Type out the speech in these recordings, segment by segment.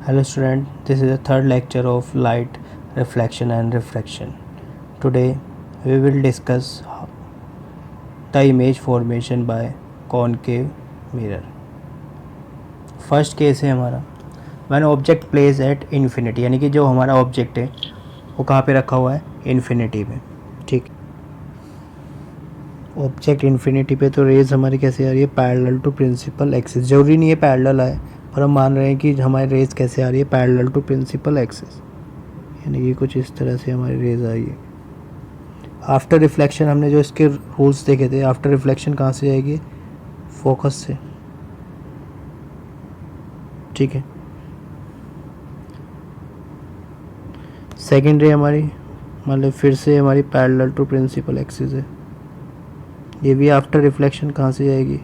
Hello student, this is the third lecture of light reflection and refraction. Today we will discuss the image formation by concave mirror. First case है हमारा when object place at infinity, यानी कि जो हमारा object है वो कहाँ पे रखा हुआ है, इन्फिनिटी में. ठीक, ऑब्जेक्ट इन्फिनिटी पे, तो रेज हमारी कैसे आ रही है, पैरेलल टू प्रिंसिपल एक्सिस. ज़रूरी नहीं है पैरेलल आए, पर हम मान रहे हैं कि हमारी रेज कैसे आ रही है, पैरेलल टू प्रिंसिपल एक्सिस, यानी कि कुछ इस तरह से हमारी रेज आई है. आफ्टर रिफ्लेक्शन हमने जो इसके रूल्स देखे थे, आफ्टर रिफ्लेक्शन कहाँ से आएगी, फोकस से. ठीक है, सेकेंड रे हमारी मतलब फिर से हमारी पैरेलल टू प्रिंसिपल एक्सिस है. ये भी आफ्टर रिफ्लेक्शन कहाँ से आएगी,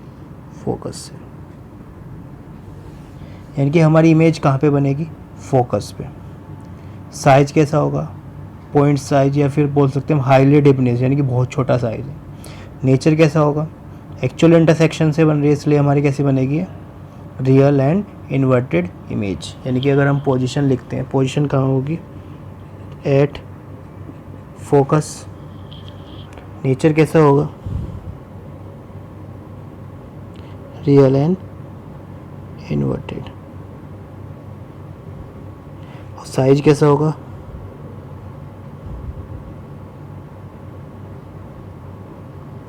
फोकस से. यानी कि हमारी इमेज कहाँ पे बनेगी, फोकस पे. साइज कैसा होगा, पॉइंट साइज, या फिर बोल सकते हैं हम हाईली डिफिनिश, यानी कि बहुत छोटा साइज है. नेचर कैसा होगा, एक्चुअल इंटरसेक्शन से बन रही है, इसलिए हमारी कैसी बनेगी, रियल एंड इन्वर्टेड इमेज. यानी कि अगर हम पोजीशन लिखते हैं, पोजीशन कहाँ होगी, एट फोकस. नेचर कैसा होगा, रियल एंड इन्वर्टेड. और साइज कैसा होगा,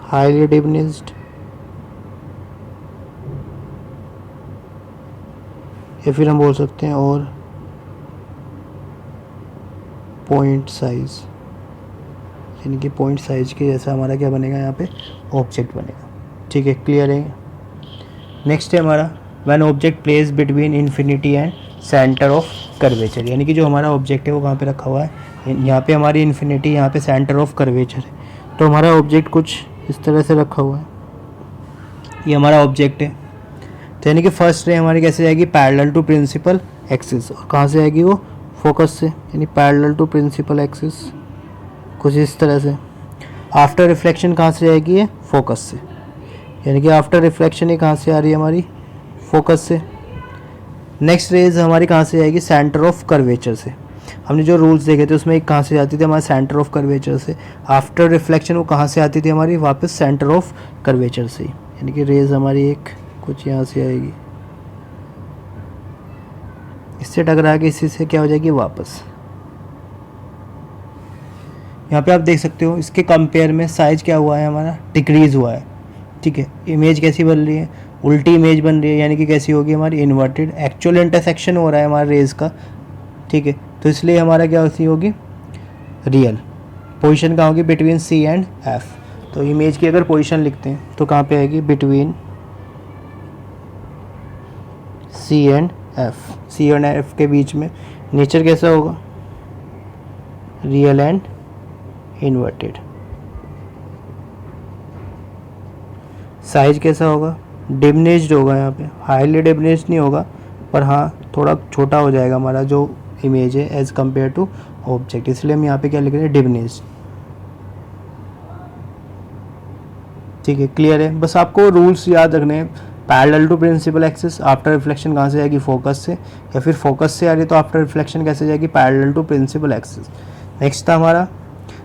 हाईली डिफिनिश्ड, या फिर हम बोल सकते हैं और पॉइंट साइज, यानी कि पॉइंट साइज के जैसा हमारा क्या बनेगा, यहाँ पे ऑब्जेक्ट बनेगा. ठीक है, क्लियर है. नेक्स्ट है हमारा when object place between infinity and centre of curvature. यानी कि जो हमारा ऑब्जेक्ट है वो कहाँ पे रखा हुआ है, यहाँ पे हमारी इन्फिनिटी, यहाँ पे सेंटर ऑफ कर्वेचर है. तो हमारा ऑब्जेक्ट कुछ इस तरह से रखा हुआ है, ये हमारा ऑब्जेक्ट है. तो यानी कि फर्स्ट रे हमारी कैसे जाएगी, पैरेलल टू प्रिंसिपल एक्सिस. और कहाँ से आएगी वो, फोकस से, यानी पैरेलल टू प्रिंसिपल एक्सिस कुछ इस तरह से. आफ्टर रिफ्लेक्शन कहाँ से जाएगी, ये फोकस से, यानी कि आफ्टर रिफ्लेक्शन ये कहाँ से आ रही है, हमारी फोकस से. नेक्स्ट रेज हमारी कहाँ से जाएगी, सेंटर ऑफ कर्वेचर से. हमने जो रूल्स देखे थे उसमें एक कहाँ से जाती थी, हमारे सेंटर ऑफ कर्वेचर से. आफ्टर रिफ्लेक्शन वो कहाँ से आती थी, हमारी वापस सेंटर ऑफ कर्वेचर से. यानी कि रेज हमारी एक कुछ यहाँ से आएगी, इससे टकरा के इसी से क्या हो जाएगी, वापस. यहाँ पे आप देख सकते हो इसके कंपेयर में साइज क्या हुआ है, हमारा डिक्रीज़ हुआ है. ठीक है, इमेज कैसी बन रही है, उल्टी इमेज बन रही है, यानी कि कैसी होगी, हमारी इन्वर्टेड. एक्चुअल इंटरसेक्शन हो रहा है हमारे रेज का. ठीक है, तो इसलिए हमारा क्या होती होगी, रियल. पोजीशन कहाँ होगी, बिटवीन सी एंड एफ. तो इमेज की अगर पोजीशन लिखते हैं तो कहाँ पे आएगी, between C and F. C and F के बीच में. नेचर कैसा होगा, रियल एंड इन्वर्टेड. साइज कैसा होगा, डिमिनिश्ड होगा. यहाँ पे हाईली डिमिनिश्ड नहीं होगा, पर हाँ थोड़ा छोटा हो जाएगा हमारा जो इमेज है एज कंपेयर टू ऑब्जेक्ट, इसलिए हम यहाँ पे क्या लिख रहे हैं, डिमिनिश्ड. ठीक है, क्लियर है. बस आपको रूल्स याद रखने हैं. Parallel to principal axis, after reflection कहाँ से जाएगी, फोकस से, या फिर फोकस से आ रही तो आफ्टर रिफ्लेक्शन कैसे जाएगी, parallel to principal axis. Next था हमारा,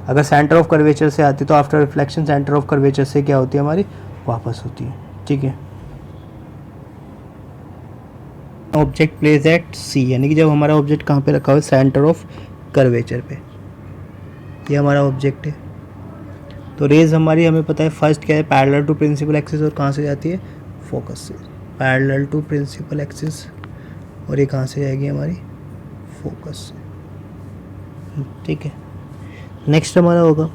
अगर सेंटर ऑफ कर्वेचर से आती तो after reflection centre of curvature से क्या होती है, हमारी वापस होती है. ठीक है, ऑब्जेक्ट प्लेस एट सी, यानी कि जब हमारा ऑब्जेक्ट कहाँ पे रखा हुआ है, सेंटर ऑफ कर्वेचर पे. ये हमारा ऑब्जेक्ट है. तो रेज हमारी हमें पता है फर्स्ट क्या है, पैरेलल टू प्रिंसिपल एक्सिस, और कहाँ से जाती है, फोकस से. पैरेलल टू प्रिंसिपल एक्सिस, और ये कहाँ से जाएगी, हमारी फोकस से. ठीक है, नेक्स्ट हमारा होगा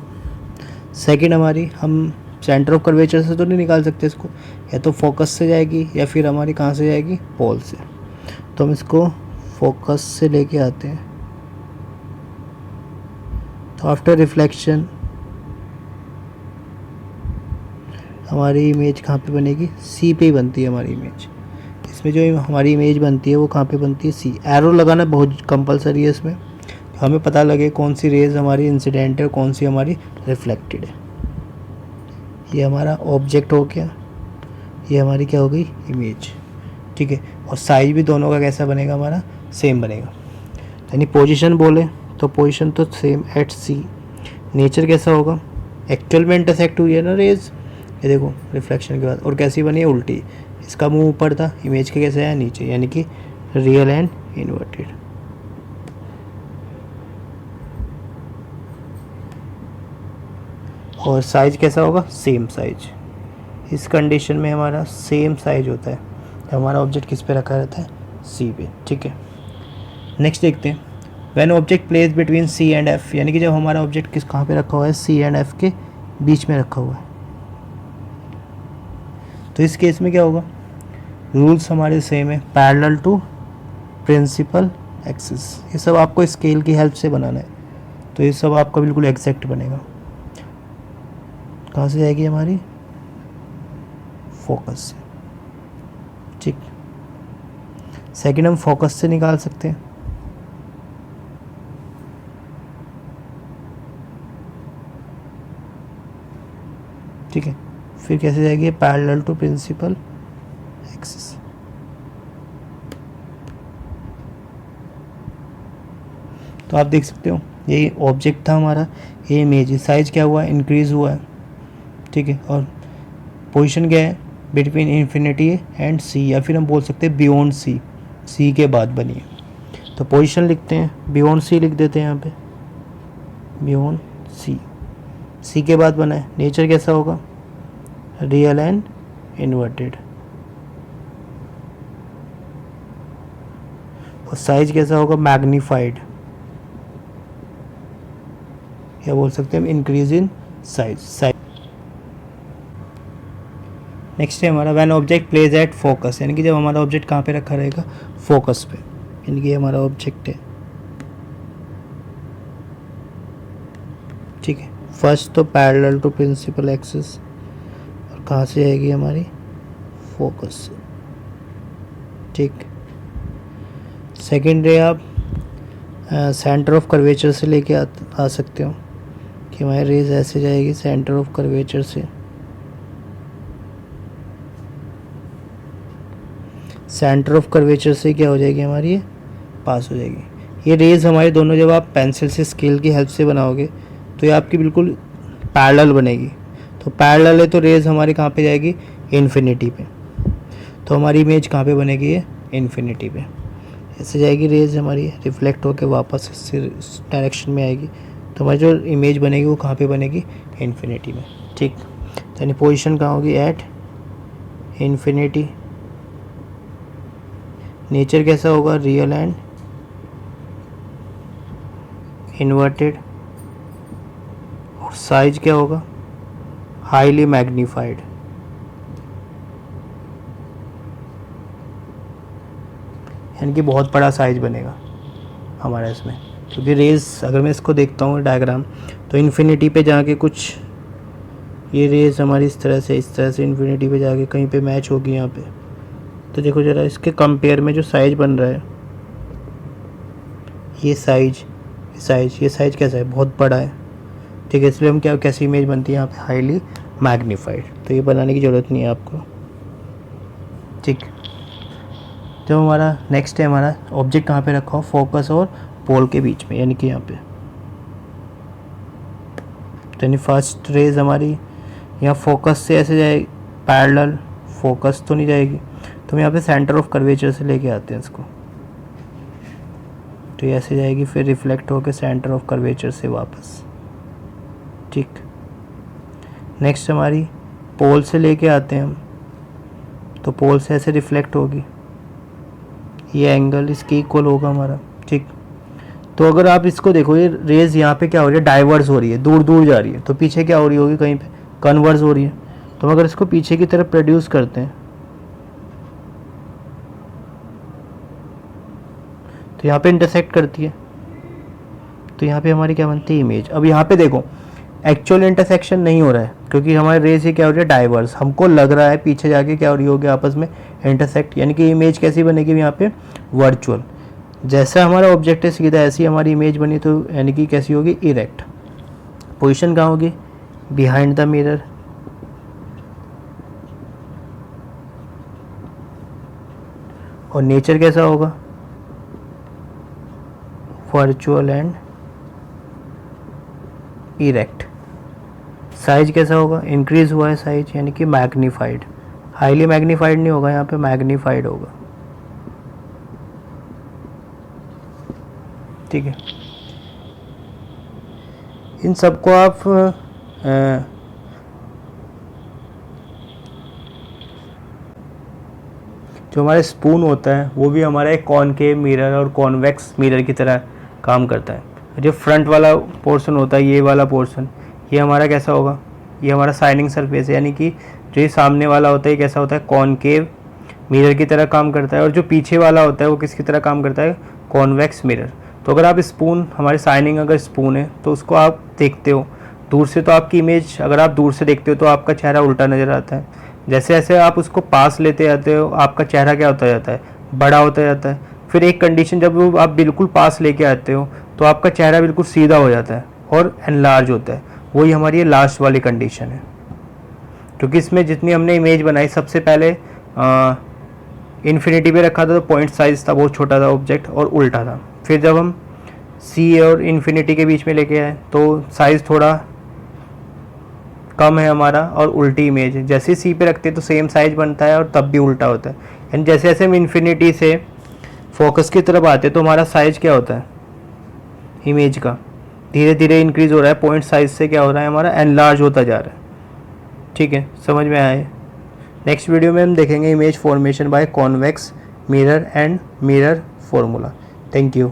सेकंड. हमारी हम सेंटर ऑफ कर्वेचर से तो नहीं निकाल सकते इसको, या तो फोकस से जाएगी या फिर हमारी कहाँ से जाएगी, पोल से. तो हम इसको फोकस से लेके आते हैं. तो आफ्टर रिफ्लेक्शन हमारी इमेज कहाँ पे बनेगी, सी पे ही बनती है हमारी इमेज. इसमें जो हमारी इमेज बनती है वो कहाँ पे बनती है, सी. एरो लगाना बहुत कंपलसरी है इसमें, हमें पता लगे कौन सी रेज हमारी इंसिडेंट है और कौन सी हमारी रिफ्लेक्टेड है. ये हमारा ऑब्जेक्ट हो गया, ये हमारी क्या हो गई, इमेज. ठीक है, और साइज भी दोनों का कैसा बनेगा हमारा, सेम बनेगा। यानी पोजीशन बोले तो पोजीशन तो सेम एट सी। नेचर कैसा होगा, एक्चुअल में इंटरसेक्ट हुई है ना रेज, ये देखो रिफ्लेक्शन के बाद, और कैसी बनी है, उल्टी। इसका मुंह ऊपर था, इमेज के कैसे है, नीचे, यानी कि रियल एंड इन्वर्टेड। और साइज कैसा होगा, सेम साइज। इस कंडीशन में हमारा सेम साइज होता है, हमारा ऑब्जेक्ट किस पे रखा रहता है, सी पे, ठीक है। नेक्स्ट देखते हैं, when object place between C and F, यानी कि जब हमारा ऑब्जेक्ट किस कहाँ पे रखा हुआ है, सी एंड एफ के बीच में रखा हुआ है, तो इस केस में क्या होगा, रूल्स हमारे सेम है, पैरेलल टू प्रिंसिपल एक्सिस। ये सब आपको स्केल की हेल्प से बनाना है, तो ये सब आपका बिल्कुल एग्जैक्ट बनेगा। कहाँ से जाएगी हमारी, फोकस से, ठीक। सेकंड हम फोकस से निकाल सकते हैं, ठीक है। फिर कैसे जाएगी, पैरेलल टू प्रिंसिपल एक्सिस। तो आप देख सकते हो यही ऑब्जेक्ट था हमारा, ये इमेज, साइज क्या हुआ है, इंक्रीज हुआ है, ठीक है। और पोजीशन क्या है, बिटवीन इन्फिनिटी एंड सी, या फिर हम बोल सकते हैं बियॉन्ड सी, सी के बाद बनी है। तो पोजीशन लिखते हैं, बियॉन्ड सी लिख देते हैं यहाँ पे, बियॉन्ड सी, सी के बाद बना है। नेचर कैसा होगा, रियल एंड इन्वर्टेड। और साइज कैसा होगा, मैग्नीफाइड, या बोल सकते हैं इंक्रीज इन साइज। नेक्स्ट है हमारा when object place at focus, यानी कि जब हमारा ऑब्जेक्ट कहाँ पे रखा रहेगा, फोकस पे, यानी कि हमारा ऑब्जेक्ट है, ठीक है। फर्स्ट तो पैरेलल टू प्रिंसिपल एक्सिस, और कहाँ से आएगी हमारी, फोकस से, ठीक। सेकेंड रे आप सेंटर ऑफ कर्वेचर से लेके आ सकते हो, कि हमारी रेज ऐसे जाएगी सेंटर ऑफ कर्वेचर से, सेंटर ऑफ कर्वेचर से क्या हो जाएगी हमारी, ये पास हो जाएगी। ये रेज हमारे दोनों जब आप पेंसिल से स्केल की हेल्प से बनाओगे तो ये आपकी बिल्कुल पैरेलल बनेगी। तो पैरेलल है तो रेज हमारी कहाँ पे जाएगी, इन्फिनिटी पे। तो हमारी इमेज कहाँ पे बनेगी, ये इन्फिनिटी पे। ऐसे जाएगी रेज हमारी, रिफ्लेक्ट होकर वापस इस डायरेक्शन में आएगी, तो हमारी जो इमेज बनेगी वो कहाँ पे बनेगी, इन्फिनिटी में, ठीक। यानी पोजीशन कहाँ होगी, एट इन्फिनिटी। नेचर कैसा होगा, रियल एंड इन्वर्टेड। और साइज क्या होगा, हाईली मैग्नीफाइड। यानी कि बहुत बड़ा साइज बनेगा हमारा इसमें, क्योंकि रेज अगर मैं इसको देखता हूँ डायग्राम, तो इन्फिनिटी पे जाके कुछ ये रेज हमारी इस तरह से इन्फिनिटी पे जाके कहीं पे मैच होगी यहाँ पे। तो देखो ज़रा इसके कंपेयर में जो साइज बन रहा है, ये साइज कैसा है, बहुत बड़ा है, ठीक है। इसलिए हम क्या, कैसी इमेज बनती है यहाँ पे, हाईली मैग्नीफाइड। तो ये बनाने की ज़रूरत नहीं है आपको, ठीक। तो हमारा नेक्स्ट है, हमारा ऑब्जेक्ट कहाँ पे रखा हो, फोकस और पोल के बीच में, यानी कि यहाँ पे। तो यानी फर्स्ट रेज हमारी यहाँ फोकस से ऐसे जाएगी पैरेलल, फोकस तो नहीं जाएगी, तो हम यहाँ पे सेंटर ऑफ कर्वेचर से लेके आते हैं इसको, तो ये ऐसे जाएगी, फिर रिफ्लेक्ट होकर सेंटर ऑफ कर्वेचर से वापस, ठीक। नेक्स्ट हमारी पोल से लेके आते हैं हम, तो पोल से ऐसे रिफ्लेक्ट होगी, ये एंगल इसके इक्वल होगा हमारा, ठीक। तो अगर आप इसको देखो, ये रेज यहाँ पे क्या हो रही है, डाइवर्स हो रही है, दूर दूर जा रही है, तो पीछे क्या हो रही होगी, कहीं पे कन्वर्स हो रही है। तो अगर इसको पीछे की तरफ प्रोड्यूस करते हैं, तो यहाँ पे इंटरसेक्ट करती है, तो यहाँ पे हमारी क्या बनती है, इमेज। अब यहाँ पे देखो एक्चुअल इंटरसेक्शन नहीं हो रहा है, क्योंकि हमारे रेज ये क्या हो रही है, डाइवर्स। हमको लग रहा है पीछे जाके क्या हो रही होगी, आपस में इंटरसेक्ट, यानी कि इमेज कैसी बनेगी यहाँ पे, वर्चुअल। जैसा हमारा ऑब्जेक्ट है सीधा, ऐसी हमारी इमेज बनी, तो यानी कि कैसी होगी, इरेक्ट। पोजीशन कहाँ होगी, बिहाइंड द मिरर। और नेचर कैसा होगा, वर्चुअल एंड इरेक्ट। साइज कैसा होगा, इंक्रीज हुआ है साइज, यानी कि मैग्नीफाइड। हाईली मैग्नीफाइड नहीं होगा, यहाँ पे मैग्नीफाइड होगा। ठीक है, इन सबको आप जो हमारे स्पून होता है वो भी हमारा एक कॉनकेव मिरर और कॉन्वेक्स मिरर की तरह काम करता है। जो फ्रंट वाला पोर्शन होता है, ये वाला पोर्शन, ये हमारा कैसा होगा, ये हमारा साइनिंग सरफेस है, यानी कि जो ये सामने वाला होता है कैसा होता है, कॉनकेव मिरर की तरह काम करता है। और जो पीछे वाला होता है वो किसकी तरह काम करता है, कॉन्वेक्स मिरर। तो अगर आप स्पून, हमारी साइनिंग अगर स्पून है तो उसको आप देखते हो दूर से, तो आपकी इमेज अगर आप दूर से देखते हो तो आपका चेहरा उल्टा नज़र आता है। जैसे जैसे आप उसको पास लेते जाते हो आपका चेहरा क्या होता जाता है, बड़ा होता जाता है। फिर एक कंडीशन, जब आप बिल्कुल पास लेके आते हो तो आपका चेहरा बिल्कुल सीधा हो जाता है और एनलार्ज होता है। वही हमारी ये लास्ट वाली कंडीशन है, क्योंकि इसमें जितनी हमने इमेज बनाई, सबसे पहले इन्फिनिटी पे रखा था तो पॉइंट साइज था बहुत छोटा था ऑब्जेक्ट और उल्टा था। फिर जब हम सी और इन्फिनिटी के बीच में लेके आए तो साइज़ थोड़ा कम है हमारा और उल्टी इमेज है। जैसे सी पे रखते हैं तो सेम साइज बनता है और तब भी उल्टा होता है। यानी जैसे जैसे हम इन्फिनिटी से फोकस की तरफ आते हैं तो हमारा साइज क्या होता है, इमेज का धीरे धीरे इंक्रीज हो रहा है। पॉइंट साइज से क्या हो रहा है, हमारा एनलार्ज होता जा रहा है। ठीक है, समझ में आया। नेक्स्ट वीडियो में हम देखेंगे image formation by convex mirror and mirror formula. Thank you.